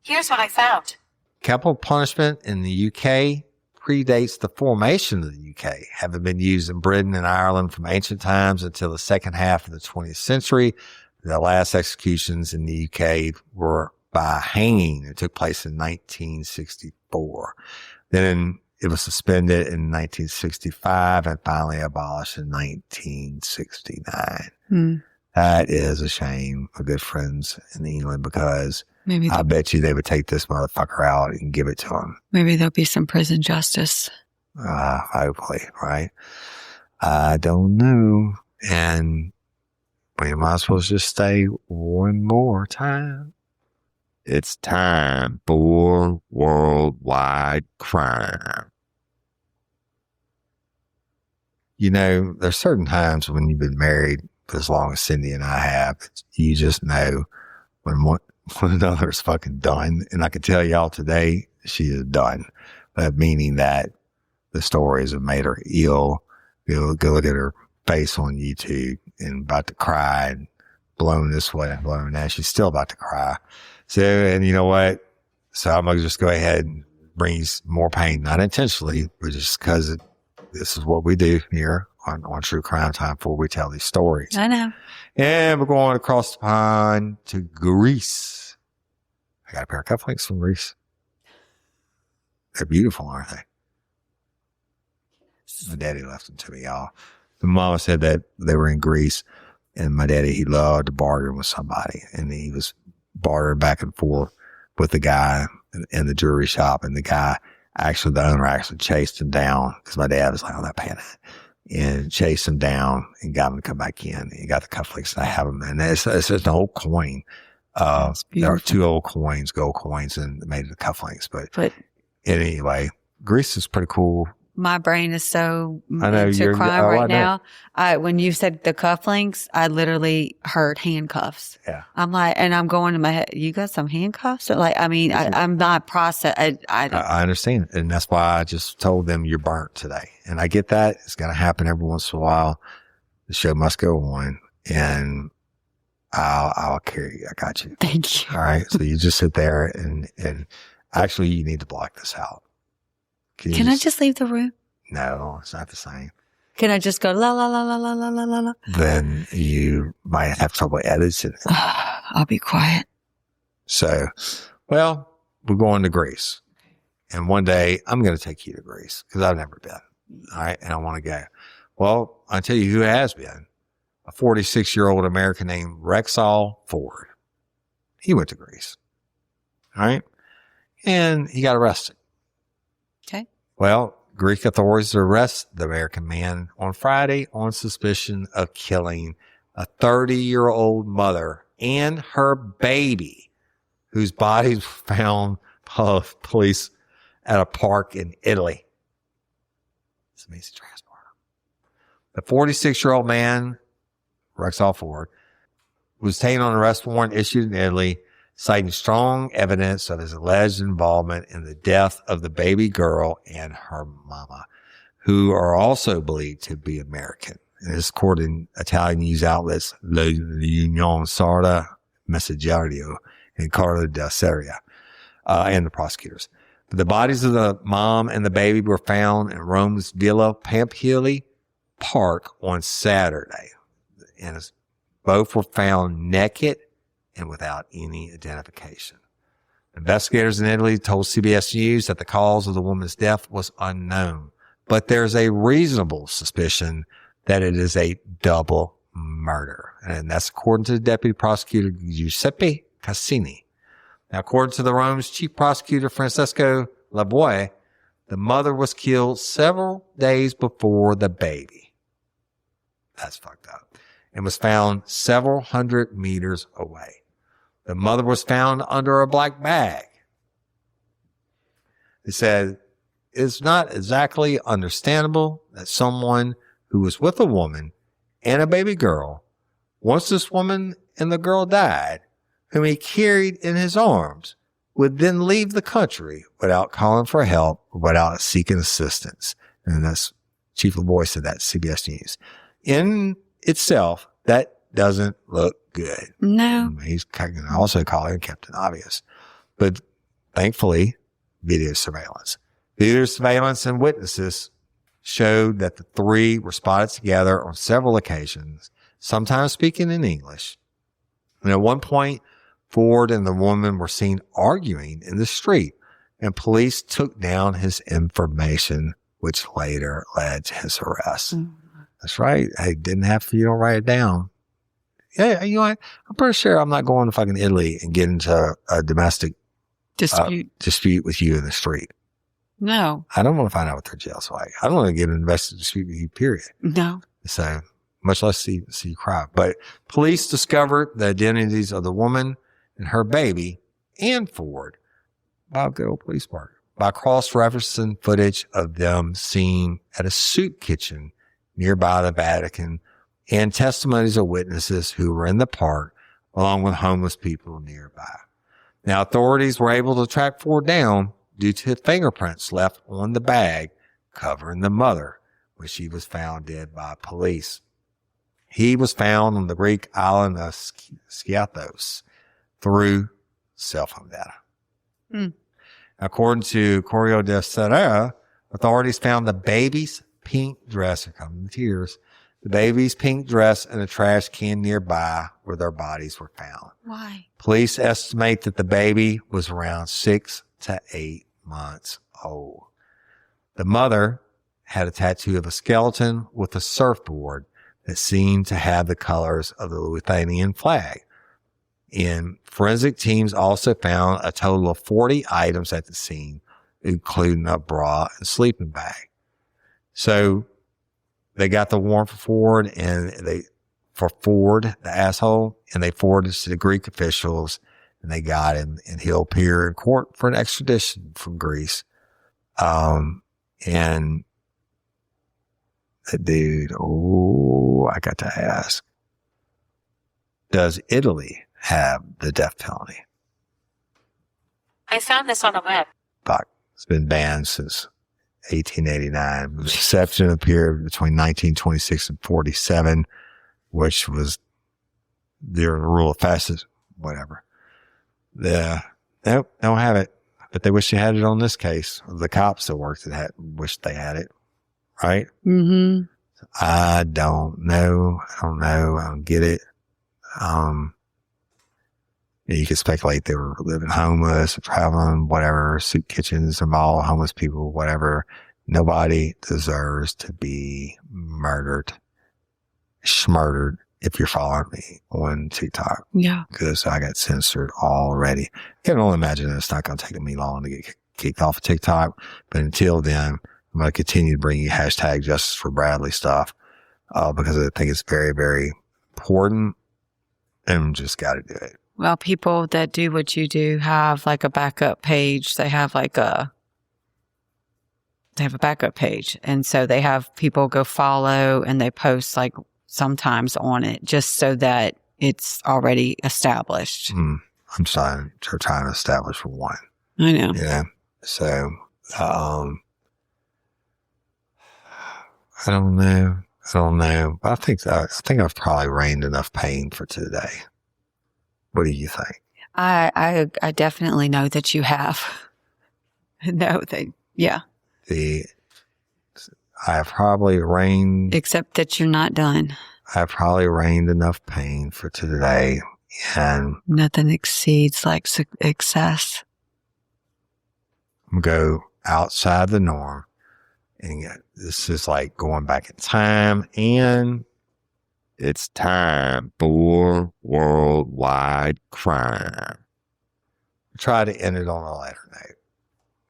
Here's what I found. Capital punishment in the UK predates the formation of the UK, having been used in Britain and Ireland from ancient times until the second half of the 20th century. The last executions in the UK were by hanging. It took place in 1964. Then it was suspended in 1965 and finally abolished in 1969. That is a shame for good friends in England, because I bet you they would take this motherfucker out and give it to him. Maybe there'll be some prison justice. Hopefully, right? I don't know. And we might as well just stay one more time. It's time for worldwide crime. You know, there's certain times when you've been married for as long as Cindy and I have, you just know when one another is fucking done. And I can tell y'all today, she is done. But meaning that the stories have made her ill. Go look at her face on YouTube and about to cry and blown this way and blown that. She's still about to cry. So, and you know what? So I'm going to just go ahead and bring you more pain, not intentionally, but just because this is what we do here on True Crime Time before we tell these stories. I know. And we're going across the pond to Greece. I got a pair of cufflinks from Greece. They're beautiful, aren't they? My daddy left them to me, y'all. The mama said that they were in Greece, and my daddy, he loved to bargain with somebody, and he was bartering back and forth with the guy in the jewelry shop, and the guy, actually, the owner actually chased him down because my dad was like, "Oh, that paying that," and chased him down and got him to come back in. He got the cufflinks, and I have them, and it's just an old coin. There are 2 old coins, gold coins, and made of the cufflinks. But anyway, Greece is pretty cool. My brain is so into crime right now. When you said the cufflinks, I literally heard handcuffs. Yeah. I'm like, and I'm going to my head, you got some handcuffs? Like, I mean, I'm not I understand. And that's why I just told them you're burnt today. And I get that. It's going to happen every once in a while. The show must go on, and I'll carry you. I got you. Thank you. All right. So you just sit there and actually you need to block this out. Can I just leave the room? No, it's not the same. Can I just go la la la la la la la la? Then you might have trouble editing it. I'll be quiet. So, well, we're going to Greece. And one day I'm going to take you to Greece because I've never been. All right. And I want to go. Well, I'll tell you who has been. A 46-year-old American named Rexall Ford. He went to Greece. All right. And he got arrested. Okay. Well, Greek authorities arrested the American man on Friday on suspicion of killing a 30-year-old mother and her baby, whose bodies were found by police at a park in Italy. It's an amazing transport. The 46-year-old man, Rexall Ford, was taken on an arrest warrant issued in Italy, citing strong evidence of his alleged involvement in the death of the baby girl and her mama, who are also believed to be American. And this according in Italian news outlets, L'Unione Sarda Messaggero and Carlo da Seria, and the prosecutors. But the bodies of the mom and the baby were found in Rome's Villa Pamphili Park on Saturday. And both were found naked and without any identification. Investigators in Italy told CBS News that the cause of the woman's death was unknown, but there's a reasonable suspicion that it is a double murder. And that's according to the deputy prosecutor Giuseppe Cassini. Now, according to the Rome's chief prosecutor Francesco Lavoie, the mother was killed several days before the baby. That's fucked up. And was found several hundred meters away. The mother was found under a black bag. They said, it's not exactly understandable that someone who was with a woman and a baby girl, once this woman and the girl died, whom he carried in his arms, would then leave the country without calling for help or without seeking assistance. And that's Chief Lavoie said that to CBS News. In itself, that doesn't look good. No. He's also calling Captain Obvious. But thankfully, video surveillance and witnesses showed that the three were spotted together on several occasions, sometimes speaking in English. And at one point, Ford and the woman were seen arguing in the street, and police took down his information, which later led to his arrest. Mm. That's right. Hey, didn't have to, you don't write it down. Yeah, you know what? I'm pretty sure I'm not going to fucking Italy and get into a domestic dispute with you in the street. No. I don't want to find out what their jail's like. I don't want to get in an domestic dispute with you, period. No. So, much less see you cry. But police discovered the identities of the woman and her baby and Ford by a good old police park by cross-referencing footage of them seen at a soup kitchen nearby the Vatican and testimonies of witnesses who were in the park along with homeless people nearby. Now, authorities were able to track Ford down due to fingerprints left on the bag covering the mother when she was found dead by police. He was found on the Greek island of Skiathos through cell phone data. Mm. According to Corriere della Sera, authorities found the baby's pink dress, here come the tears, the baby's pink dress in a trash can nearby where their bodies were found. Why? Police estimate that the baby was around 6 to 8 months old. The mother had a tattoo of a skeleton with a surfboard that seemed to have the colors of the Lithuanian flag. And forensic teams also found a total of 40 items at the scene, including a bra and sleeping bag. So they got the warrant for Ford the asshole, and they forwarded it to the Greek officials, and they got him, and he'll appear in court for an extradition from Greece. And the dude, I got to ask, does Italy have the death penalty? I found this on the web. Fuck. It's been banned since 1889. The exception appeared between 1926 and 47, which was their rule of fastest, whatever. They don't have it, but they wish they had it on this case. The cops that worked at it wished they had it, right? Mm-hmm. I don't know. I don't get it. You could speculate they were living homeless, traveling, whatever, soup kitchens, and all homeless people, whatever. Nobody deserves to be murdered, schmurdered, if you're following me on TikTok. Yeah. Because I got censored already. I can only imagine it's not going to take me long to get kicked off of TikTok. But until then, I'm going to continue to bring you hashtag Justice for Bradley stuff, because I think it's very, very important and just got to do it. Well, people that do what you do have like a backup page. They have a backup page. And so they have people go follow and they post like sometimes on it just so that it's already established. I'm trying to establish for one. I know. Yeah. So, I don't know. I think I've probably reigned enough pain for today. What do you think? I definitely know that you have. Yeah. I have probably reigned. Except that you're not done. I've probably reigned enough pain for today, and nothing exceeds like excess. Go outside the norm, and this is like going back in time, and it's time for worldwide crime. Try to end it on a lighter note.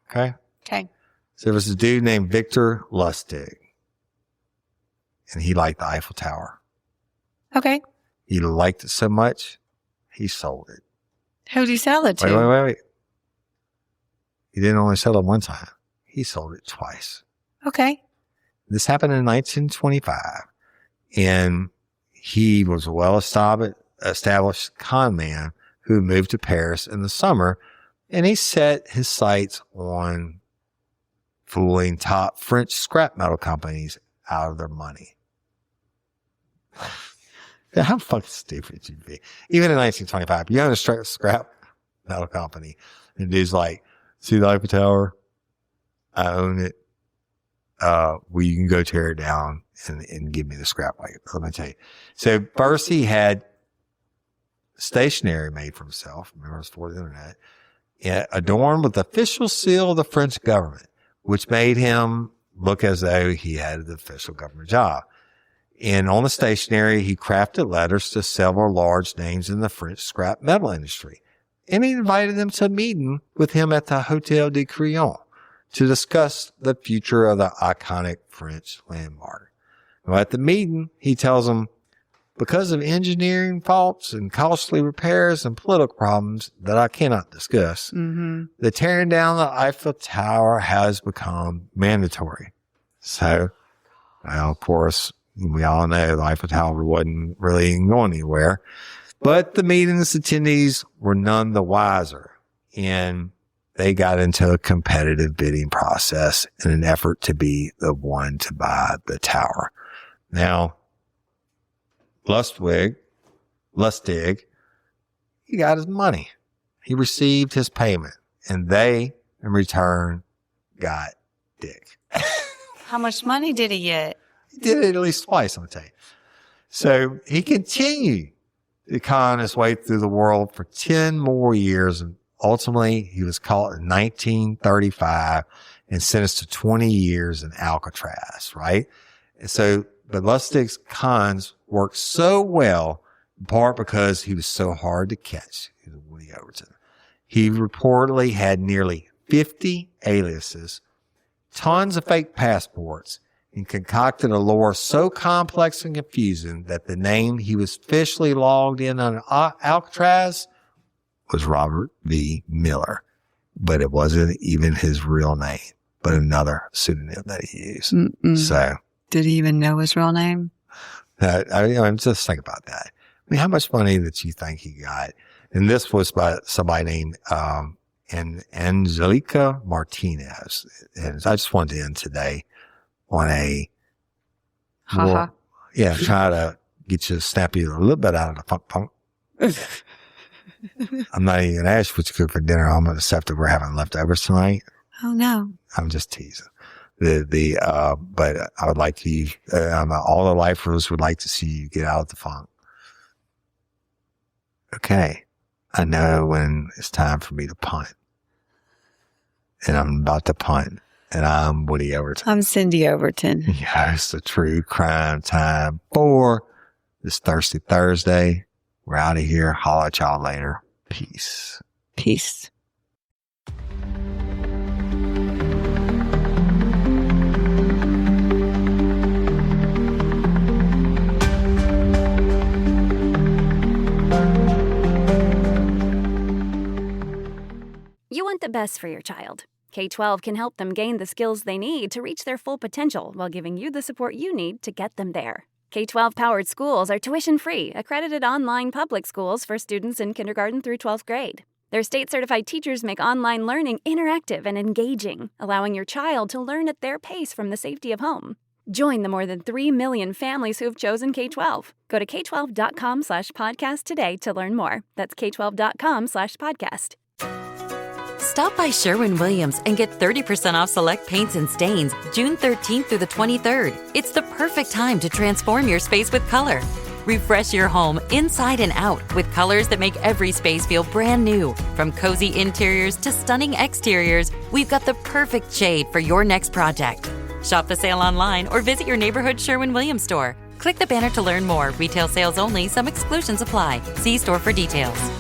Okay? Okay. So there was a dude named Victor Lustig, and he liked the Eiffel Tower. Okay. He liked it so much, he sold it. Who'd he sell it to? Wait. He didn't only sell it one time. He sold it twice. Okay. This happened in 1925, and he was a well-established con man who moved to Paris in the summer, and he set his sights on fooling top French scrap metal companies out of their money. How fucking stupid you'd be. Even in 1925, you own a scrap metal company, and dude's like, see the Eiffel Tower? I own it. Well, you can go tear it down and give me the scrap. Let me tell you. So first he had stationery made for himself. Remember, it was before the internet. Adorned with the official seal of the French government, which made him look as though he had the official government job. And on the stationery, he crafted letters to several large names in the French scrap metal industry. And he invited them to a meeting with him at the Hotel de Crillon to discuss the future of the iconic French landmark. Now, at the meeting, he tells them, because of engineering faults and costly repairs and political problems that I cannot discuss, the tearing down the Eiffel Tower has become mandatory. So, well, of course, we all know the Eiffel Tower wasn't really going anywhere. But the meeting's attendees were none the wiser, and they got into a competitive bidding process in an effort to be the one to buy the tower. Now, Lustig, he got his money. He received his payment, and they, in return, got dick. How much money did he get? He did it at least twice, I'm going to tell you. So he continued to con his way through the world for 10 more years, and ultimately he was caught in 1935 and sentenced to 20 years in Alcatraz, right? And so, but Lustig's cons worked so well, in part because he was so hard to catch. He was Woody Overton. He reportedly had nearly 50 aliases, tons of fake passports, and concocted a lore so complex and confusing that the name he was officially logged in on Alcatraz was Robert V. Miller. But it wasn't even his real name, but another pseudonym that he used. So, did he even know his real name? I'm just thinking about that. I mean, how much money did you think he got? And this was by somebody named Angelica Martinez. And I just wanted to end today on a try to get you to snap you a little bit out of the funk. I'm not even going to ask you what you cook for dinner. I'm going to accept that we're having leftovers tonight. Oh, no. I'm just teasing. But I would like you, all the lifers would like to see you get out of the funk. Okay. I know when it's time for me to punt. And I'm about to punt. And I'm Woody Overton. I'm Cindy Overton. Yeah, it's the True Crime Time for this Thirsty Thursday. We're out of here. Holla at y'all later. Peace. Peace. You want the best for your child. K-12 can help them gain the skills they need to reach their full potential while giving you the support you need to get them there. K-12-powered schools are tuition-free, accredited online public schools for students in kindergarten through 12th grade. Their state-certified teachers make online learning interactive and engaging, allowing your child to learn at their pace from the safety of home. Join the more than 3 million families who have chosen K-12. Go to k12.com/podcast today to learn more. That's k12.com/podcast. Stop by Sherwin-Williams and get 30% off select paints and stains June 13th through the 23rd. It's the perfect time to transform your space with color. Refresh your home inside and out with colors that make every space feel brand new. From cozy interiors to stunning exteriors, we've got the perfect shade for your next project. Shop the sale online or visit your neighborhood Sherwin-Williams store. Click the banner to learn more. Retail sales only. Some exclusions apply. See store for details.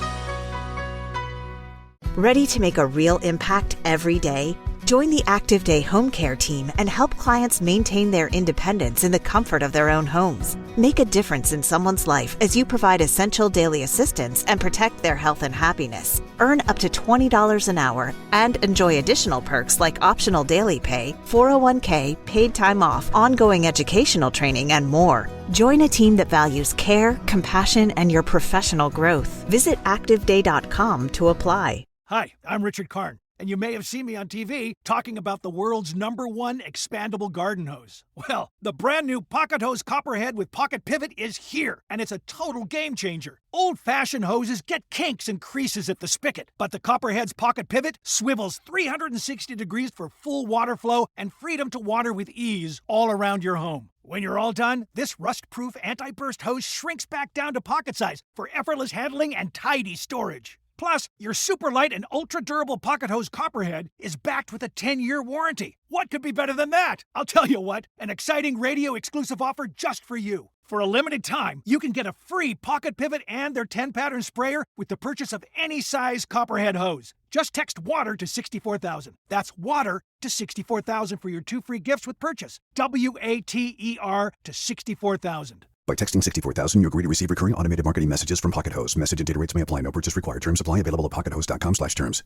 Ready to make a real impact every day? Join the Active Day Home Care team and help clients maintain their independence in the comfort of their own homes. Make a difference in someone's life as you provide essential daily assistance and protect their health and happiness. Earn up to $20 an hour and enjoy additional perks like optional daily pay, 401k, paid time off, ongoing educational training, and more. Join a team that values care, compassion, and your professional growth. Visit activeday.com to apply. Hi, I'm Richard Karn, and you may have seen me on TV talking about the world's #1 expandable garden hose. Well, the brand new Pocket Hose Copperhead with Pocket Pivot is here, and it's a total game changer. Old-fashioned hoses get kinks and creases at the spigot, but the Copperhead's Pocket Pivot swivels 360 degrees for full water flow and freedom to water with ease all around your home. When you're all done, this rust-proof anti-burst hose shrinks back down to pocket size for effortless handling and tidy storage. Plus, your super light and ultra-durable Pocket Hose Copperhead is backed with a 10-year warranty. What could be better than that? I'll tell you what, an exciting radio-exclusive offer just for you. For a limited time, you can get a free Pocket Pivot and their 10-pattern sprayer with the purchase of any size Copperhead hose. Just text WATER to 64,000. That's WATER to 64,000 for your 2 free gifts with purchase. WATER to 64,000. By texting 64,000, you agree to receive recurring automated marketing messages from Pocket Hose. Message and data rates may apply. No purchase required. Terms apply. Available at pockethose.com/terms.